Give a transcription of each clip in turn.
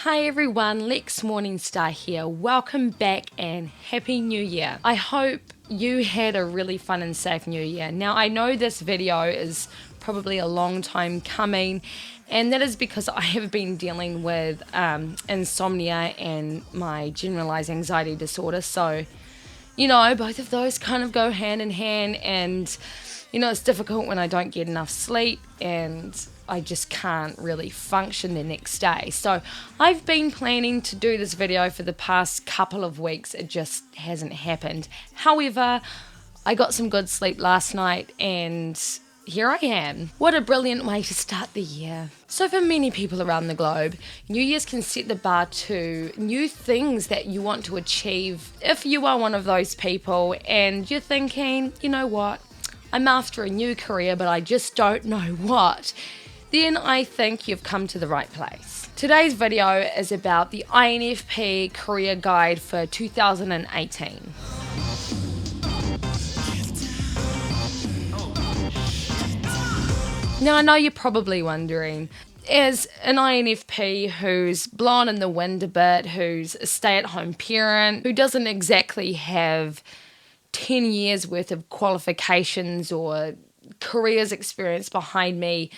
Hi everyone, Lex Morningstar here. Welcome back and Happy New Year. I hope you had a really fun and safe New Year. Now I know this video is probably a long time coming, and that is because I have been dealing with insomnia and my generalized anxiety disorder. So, both of those kind of go hand in hand, and it's difficult when I don't get enough sleep and I just can't really function the next day. So I've been planning to do this video for the past couple of weeks. It just hasn't happened. However, I got some good sleep last night and here I am. What a brilliant way to start the year. So for many people around the globe, New Year's can set the bar to new things that you want to achieve. If you are one of those people and you're thinking, you know what, I'm after a new career but I just don't know what, then I think you've come to the right place. Today's video is about the INFP Career Guide for 2018. Now I know you're probably wondering, as an INFP who's blown in the wind a bit, who's a stay-at-home parent, who doesn't exactly have 10 years worth of qualifications or careers experience behind me,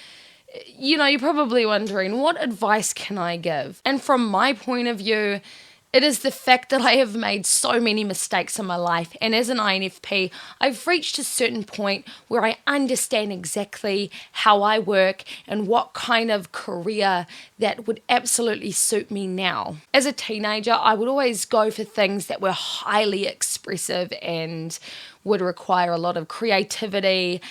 you're probably wondering, what advice can I give? And from my point of view, it is the fact that I have made so many mistakes in my life. And as an INFP, I've reached a certain point where I understand exactly how I work and what kind of career that would absolutely suit me now. As a teenager, I would always go for things that were highly expressive and would require a lot of creativity,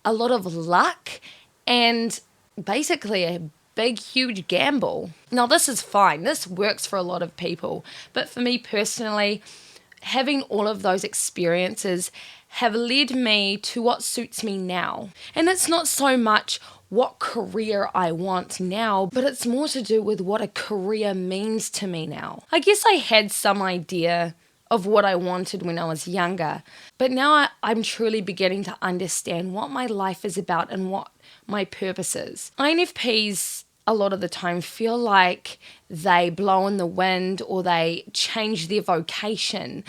a lot of luck, and basically a big, huge gamble. Now, this is fine. This works for a lot of people. But for me personally, having all of those experiences have led me to what suits me now. And it's not so much what career I want now, but it's more to do with what a career means to me now. I guess I had some idea of what I wanted when I was younger, but now I'm truly beginning to understand what my life is about and what my purpose is. INFPs a lot of the time feel like they blow in the wind or they change their vocation,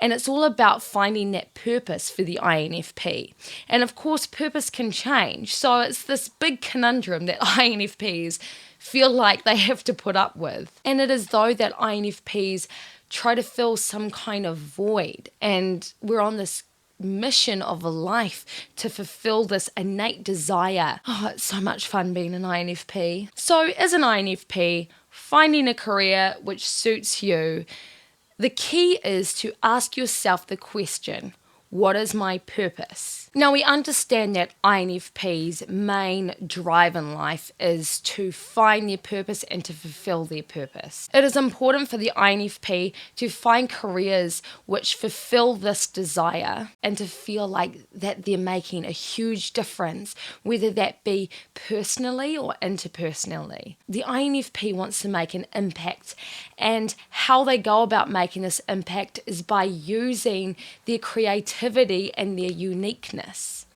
and it's all about finding that purpose for the INFP. And of course, purpose can change, so it's this big conundrum that INFPs feel like they have to put up with. And it is though that INFPs try to fill some kind of void, and we're on this mission of a life to fulfill this innate desire. Oh, it's so much fun being an INFP. So as an INFP, finding a career which suits you, the key is to ask yourself the question, what is my purpose? Now, we understand that INFP's main drive in life is to find their purpose and to fulfill their purpose. It is important for the INFP to find careers which fulfill this desire and to feel like that they're making a huge difference, whether that be personally or interpersonally. The INFP wants to make an impact, and how they go about making this impact is by using their creativity and their uniqueness.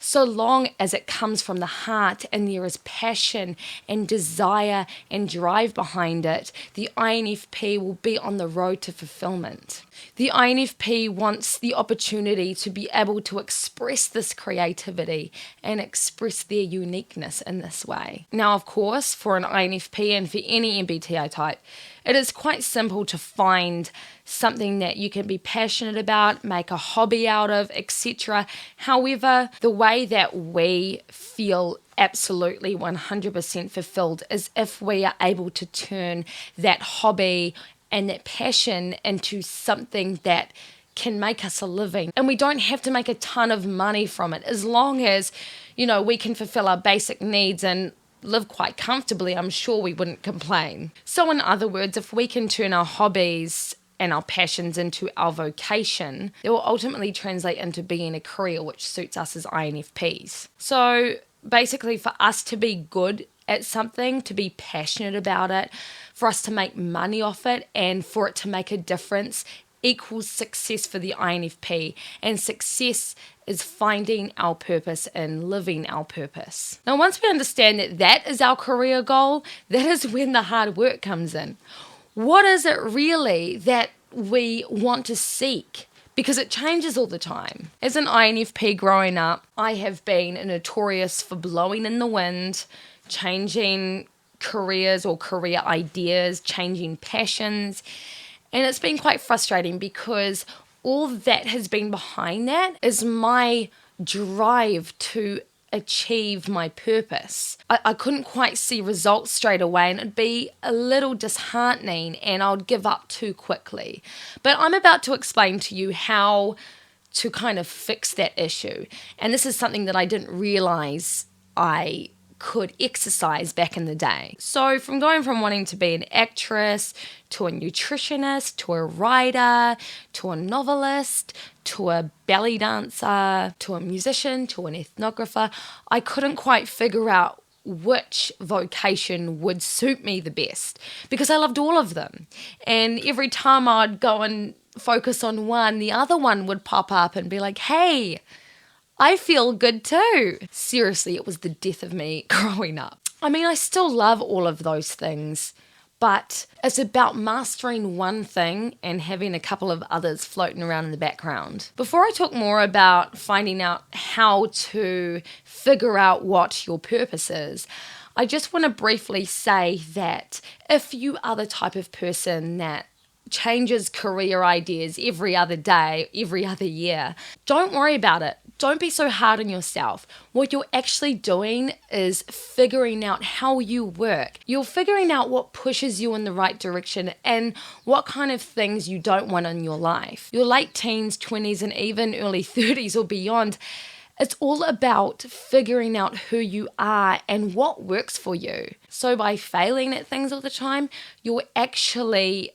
So long as it comes from the heart and there is passion and desire and drive behind it, the INFP will be on the road to fulfillment. The INFP wants the opportunity to be able to express this creativity and express their uniqueness in this way. Now, of course, for an INFP and for any MBTI type, it is quite simple to find something that you can be passionate about, make a hobby out of, etc. However, the way that we feel absolutely 100% fulfilled is if we are able to turn that hobby and that passion into something that can make us a living. And we don't have to make a ton of money from it. As long as, we can fulfill our basic needs and live quite comfortably, I'm sure we wouldn't complain. So in other words, if we can turn our hobbies and our passions into our vocation, it will ultimately translate into being a career which suits us as INFPs. So basically, for us to be good at something, to be passionate about it, for us to make money off it, and for it to make a difference equals success for the INFP. And success is finding our purpose and living our purpose. Now, once we understand that that is our career goal, that is when the hard work comes in. what is it really that we want to seek? Because it changes all the time. As an INFP growing up, I have been notorious for blowing in the wind, changing careers or career ideas, changing passions. And it's been quite frustrating because all that has been behind that is my drive to achieve my purpose. I couldn't quite see results straight away, and it'd be a little disheartening and I would give up too quickly. But I'm about to explain to you how to kind of fix that issue. And this is something that I didn't realize I could exercise back in the day. So from going from wanting to be an actress to a nutritionist to a writer to a novelist to a belly dancer to a musician to an ethnographer, I couldn't quite figure out which vocation would suit me the best because I loved all of them. And every time I'd go and focus on one, the other one would pop up and be like, hey, I feel good too. Seriously, it was the death of me growing up. I mean, I still love all of those things, but it's about mastering one thing and having a couple of others floating around in the background. Before I talk more about finding out how to figure out what your purpose is, I just want to briefly say that if you are the type of person that changes career ideas every other day, every other year, don't worry about it. Don't be so hard on yourself. What you're actually doing is figuring out how you work. You're figuring out what pushes you in the right direction and what kind of things you don't want in your life. Your late teens, 20s, and even early 30s or beyond, it's all about figuring out who you are and what works for you. So by failing at things all the time, you're actually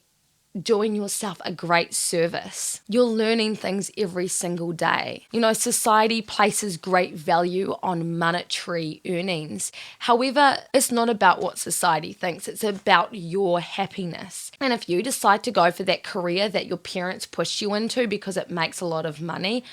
doing yourself a great service. You're learning things every single day. You know, society places great value on monetary earnings. However, it's not about what society thinks. It's about your happiness. And if you decide to go for that career that your parents pushed you into because it makes a lot of money,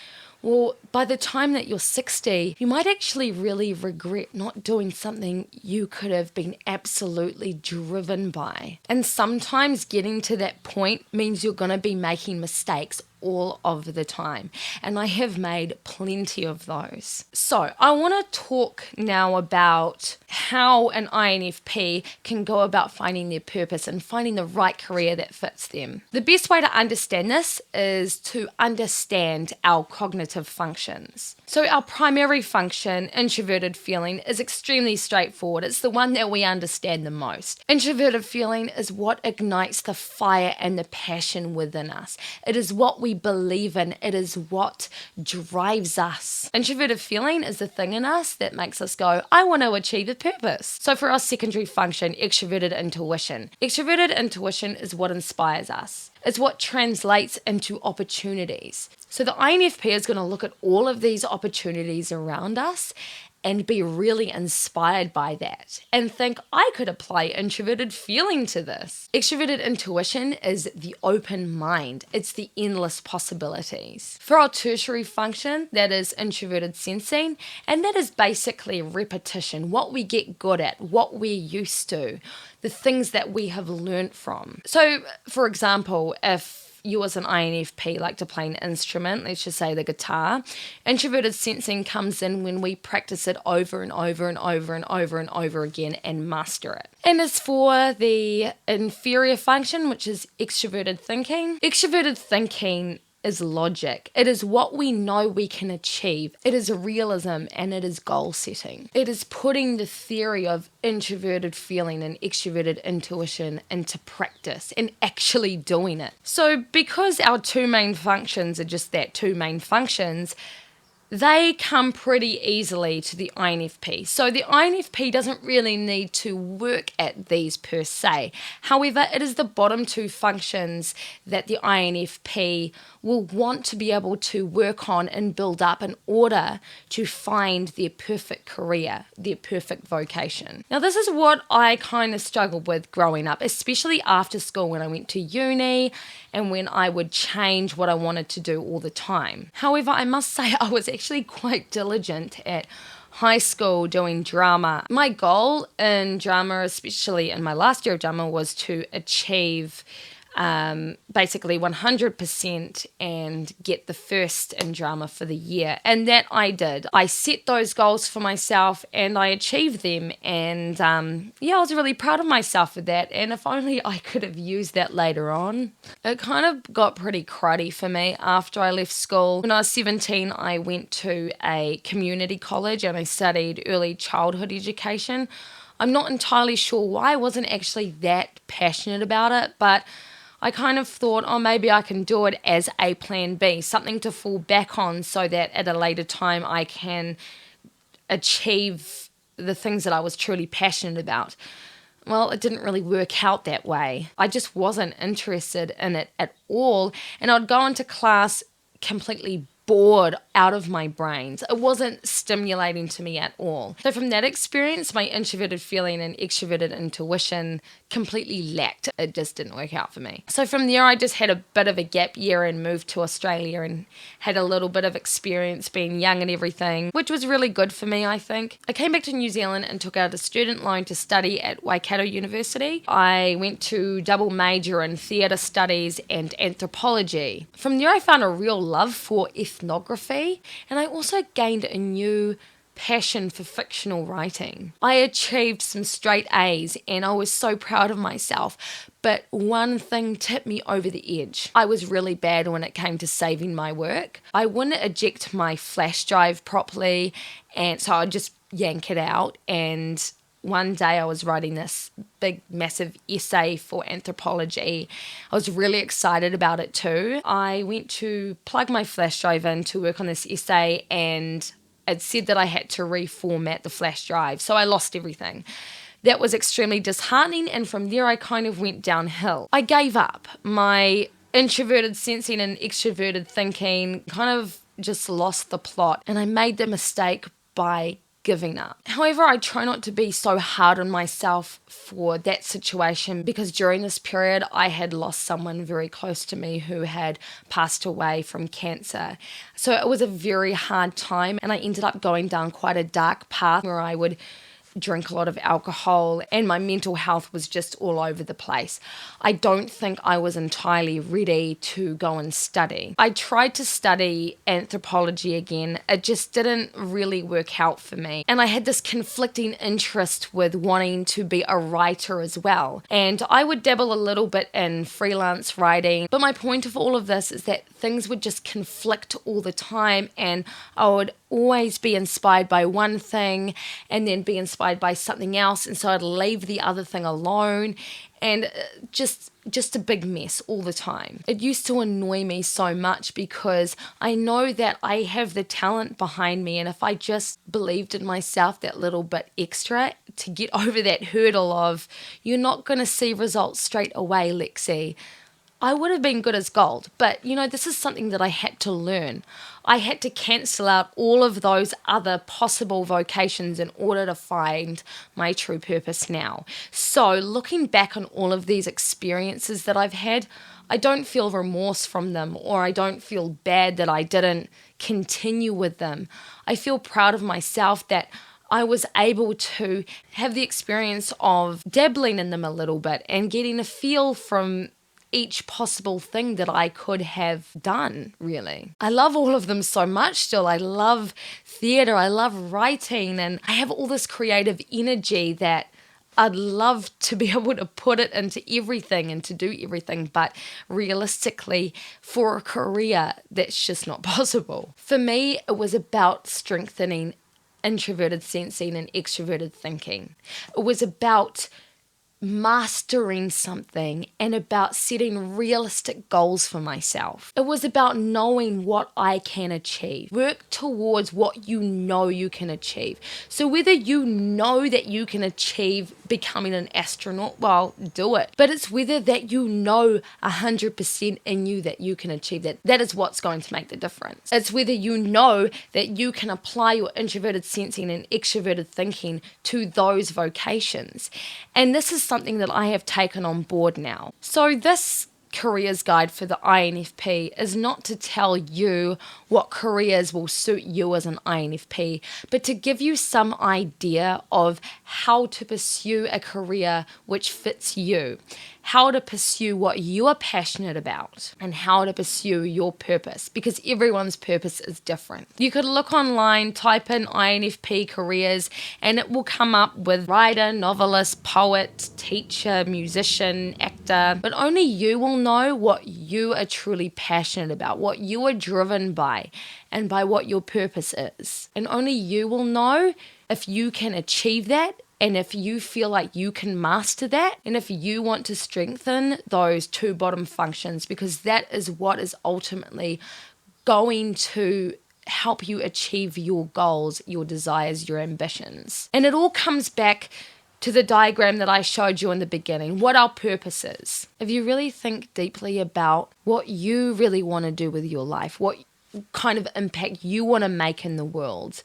well, by the time that you're 60, you might actually really regret not doing something you could have been absolutely driven by. And sometimes getting to that point means you're going to be making mistakes all of the time. And I have made plenty of those. So I want to talk now about how an INFP can go about finding their purpose and finding the right career that fits them. The best way to understand this is to understand our cognitive functions. So our primary function, introverted feeling, is extremely straightforward. It's the one that we understand the most. Introverted feeling is what ignites the fire and the passion within us. It is what we believe in. It is what drives us. Introverted feeling is the thing in us that makes us go, I want to achieve a purpose. So for our secondary function, extroverted intuition. Extroverted intuition is what inspires us. It's what translates into opportunities. So the INFP is going to look at all of these opportunities around us and be really inspired by that and think, I could apply introverted feeling to this. Extroverted intuition is the open mind. It's the endless possibilities. For our tertiary function, that is introverted sensing, and that is basically repetition, what we get good at, what we're used to, the things that we have learned from. So, for example, if you as an INFP like to play an instrument, let's just say the guitar, introverted sensing comes in when we practice it over and over and over and over and over again and master it. And as for the inferior function, which is extroverted thinking is logic. It is what we know we can achieve. It is realism and it is goal setting. It is putting the theory of introverted feeling and extroverted intuition into practice and actually doing it. So because our two main functions are just that, two main functions, they come pretty easily to the INFP. So the INFP doesn't really need to work at these per se. However, it is the bottom two functions that the INFP will want to be able to work on and build up in order to find their perfect career, their perfect vocation. Now, this is what I kind of struggled with growing up, especially after school when I went to uni and when I would change what I wanted to do all the time. However, I must say I was actually quite diligent at high school doing drama. My goal in drama, especially in my last year of drama, was to achieve basically 100% and get the first in drama for the year. And that I did. I set those goals for myself and I achieved them. And I was really proud of myself for that. And if only I could have used that later on. It kind of got pretty cruddy for me after I left school. When I was 17, I went to a community college and I studied early childhood education. I'm not entirely sure why. I wasn't actually that passionate about it, but I kind of thought, maybe I can do it as a plan B, something to fall back on so that at a later time I can achieve the things that I was truly passionate about. Well, it didn't really work out that way. I just wasn't interested in it at all. And I'd go into class completely bored out of my brains. It wasn't stimulating to me at all. So from that experience, my introverted feeling and extroverted intuition completely lacked. It just didn't work out for me. So from there, I just had a bit of a gap year and moved to Australia and had a little bit of experience being young and everything, which was really good for me, I think. I came back to New Zealand and took out a student loan to study at Waikato University. I went to double major in theatre studies and anthropology. From there, I found a real love for ethnography, and I also gained a new passion for fictional writing. I achieved some straight A's and I was so proud of myself, but one thing tipped me over the edge. I was really bad when it came to saving my work. I wouldn't eject my flash drive properly, and so I'd just yank it out. And one day I was writing this big, massive essay for anthropology. I was really excited about it too. I went to plug my flash drive in to work on this essay, and it said that I had to reformat the flash drive, so I lost everything. That was extremely disheartening, and from there I kind of went downhill. I gave up. My introverted sensing and extroverted thinking kind of just lost the plot, and I made the mistake by giving up. However, I try not to be so hard on myself for that situation, because during this period I had lost someone very close to me who had passed away from cancer. So it was a very hard time, and I ended up going down quite a dark path where I would drink a lot of alcohol and my mental health was just all over the place. I don't think I was entirely ready to go and study. I tried to study anthropology again. It just didn't really work out for me. And I had this conflicting interest with wanting to be a writer as well. And I would dabble a little bit in freelance writing. But my point of all of this is that things would just conflict all the time, and I would always be inspired by one thing and then be inspired by something else, and so I'd leave the other thing alone, and just a big mess all the time. It used to annoy me so much because I know that I have the talent behind me, and if I just believed in myself that little bit extra to get over that hurdle of, you're not going to see results straight away, Lexi, I would have been good as gold. But, this is something that I had to learn. I had to cancel out all of those other possible vocations in order to find my true purpose now. So looking back on all of these experiences that I've had, I don't feel remorse from them, or I don't feel bad that I didn't continue with them. I feel proud of myself that I was able to have the experience of dabbling in them a little bit and getting a feel from each possible thing that I could have done, really. I love all of them so much still. I love theatre, I love writing, and I have all this creative energy that I'd love to be able to put it into everything and to do everything, but realistically, for a career, that's just not possible. For me, it was about strengthening introverted sensing and extroverted thinking. It was about mastering something and about setting realistic goals for myself. It was about knowing what I can achieve. Work towards what you know you can achieve. So whether you know that you can achieve becoming an astronaut, well, do it. But it's whether that you know 100% in you that you can achieve that. That is what's going to make the difference. It's whether you know that you can apply your introverted sensing and extroverted thinking to those vocations. And this is something that I have taken on board now. So this careers guide for the INFP is not to tell you what careers will suit you as an INFP, but to give you some idea of how to pursue a career which fits you, how to pursue what you are passionate about, and how to pursue your purpose, because everyone's purpose is different. You could look online, type in INFP careers, and it will come up with writer, novelist, poet, teacher, musician, actor, but only you will know what you are truly passionate about, what you are driven by, and by what your purpose is. And only you will know if you can achieve that, and if you feel like you can master that, and if you want to strengthen those two bottom functions, because that is what is ultimately going to help you achieve your goals, your desires, your ambitions. And it all comes back to the diagram that I showed you in the beginning, what our purpose is. If you really think deeply about what you really want to do with your life, what kind of impact you want to make in the world,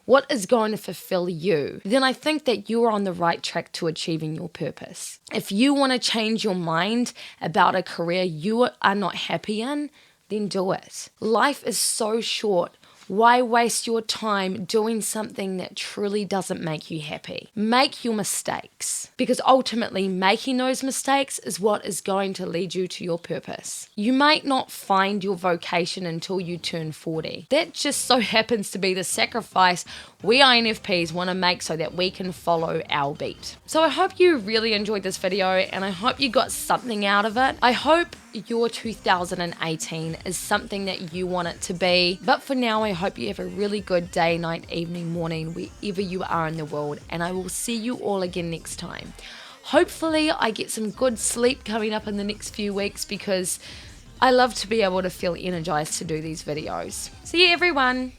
what is going to fulfill you, then I think that you are on the right track to achieving your purpose. If you want to change your mind about a career you are not happy in, then do it. Life is so short. Why waste your time doing something that truly doesn't make you happy? Make your mistakes, because ultimately making those mistakes is what is going to lead you to your purpose. You might not find your vocation until you turn 40. That just so happens to be the sacrifice we INFPs want to make so that we can follow our beat. So I hope you really enjoyed this video, and I hope you got something out of it. I hope your 2018 is something that you want it to be. But for now, I hope you have a really good day, night, evening, morning, wherever you are in the world. And I will see you all again next time. Hopefully, I get some good sleep coming up in the next few weeks, because I love to be able to feel energized to do these videos. See you, everyone.